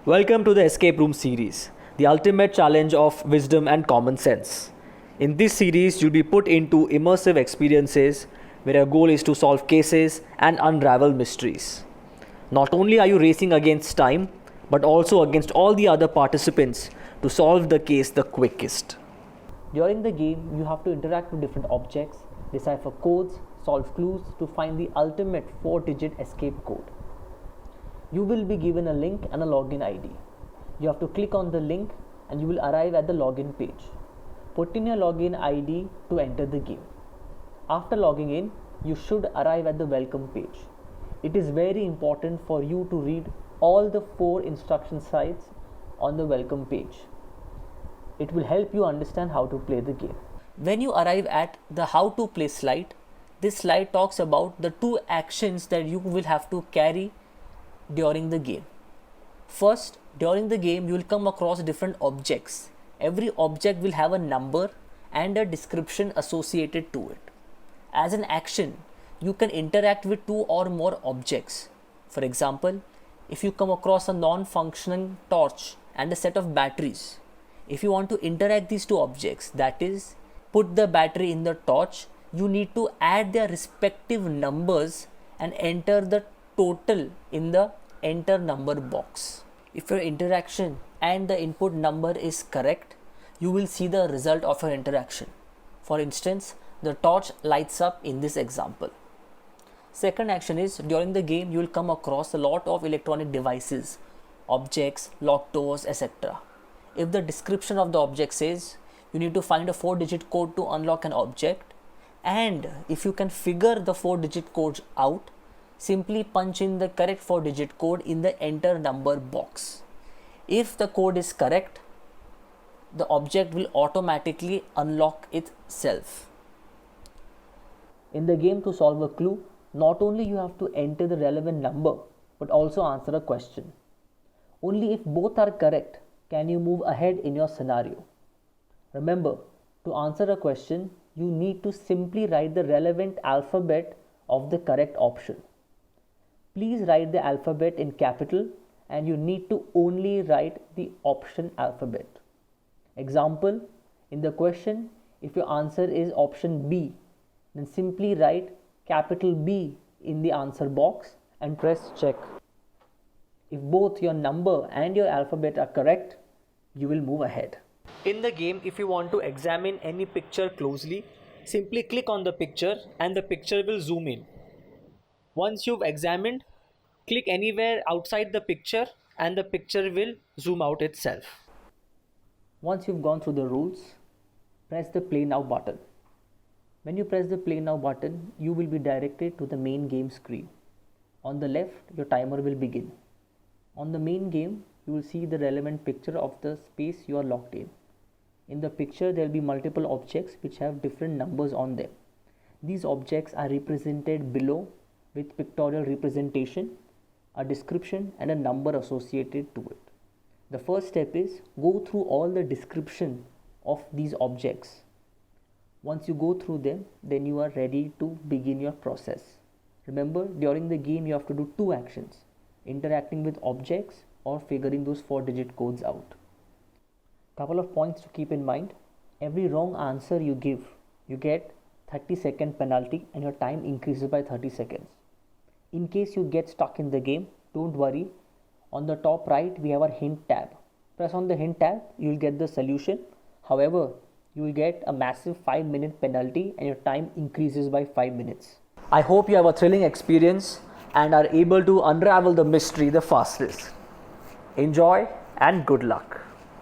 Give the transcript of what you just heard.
Welcome to the Escape Room series, the ultimate challenge of wisdom and common sense. In this series, you'll be put into immersive experiences where your goal is to solve cases and unravel mysteries. Not only are you racing against time, but also against all the other participants to solve the case the quickest. During the game, you have to interact with different objects, decipher codes, solve clues to find the ultimate 4-digit escape code. You will be given a link and a login ID. You have to click on the link and you will arrive at the login page. Put in your login ID to enter the game. After logging in, you should arrive at the welcome page. It is very important for you to read all the 4 instruction slides on the welcome page. It will help you understand how to play the game. When you arrive at the how to play slide, this slide talks about the 2 actions that you will have to carry during the game. First, during the game you will come across different objects. Every object will have a number and a description associated to it. As an action, you can interact with 2 or more objects. For example, if you come across a non-functioning torch and a set of batteries, if you want to interact these 2 objects, that is, put the battery in the torch, you need to add their respective numbers and enter the total in the enter number box. If your interaction and the input number is correct, you will see the result of your interaction. For instance, the torch lights up in this example. Second action is, during the game you will come across a lot of electronic devices, objects, locked doors, etc. If the description of the object says you need to find a 4-digit code to unlock an object, and if you can figure the 4-digit codes out, simply punch in the correct 4-digit code in the enter number box. If the code is correct, the object will automatically unlock itself. In the game, to solve a clue, not only you have to enter the relevant number, but also answer a question. Only if both are correct can you move ahead in your scenario. Remember, to answer a question, you need to simply write the relevant alphabet of the correct option. Please write the alphabet in capital and you need to only write the option alphabet. Example, in the question, if your answer is option B, then simply write capital B in the answer box and press check. If both your number and your alphabet are correct, you will move ahead. In the game, if you want to examine any picture closely, simply click on the picture and the picture will zoom in. Once you've examined, click anywhere outside the picture and the picture will zoom out itself. Once you've gone through the rules, press the play now button. When you press the play now button, you will be directed to the main game screen. On the left, your timer will begin. On the main game, you will see the relevant picture of the space you are locked in. In the picture, there will be multiple objects which have different numbers on them. These objects are represented below with pictorial representation, a description and a number associated to it. The first step is go through all the description of these objects. Once you go through them, then you are ready to begin your process. Remember, during the game you have to do 2 actions, interacting with objects or figuring those 4-digit codes out. Couple of points to keep in mind. Every wrong answer you give, you get 30-second penalty and your time increases by 30 seconds. In case you get stuck in the game, don't worry. On the top right, we have our hint tab. Press on the hint tab, you will get the solution. However, you will get a massive 5-minute penalty and your time increases by 5 minutes. I hope you have a thrilling experience and are able to unravel the mystery the fastest. Enjoy and good luck.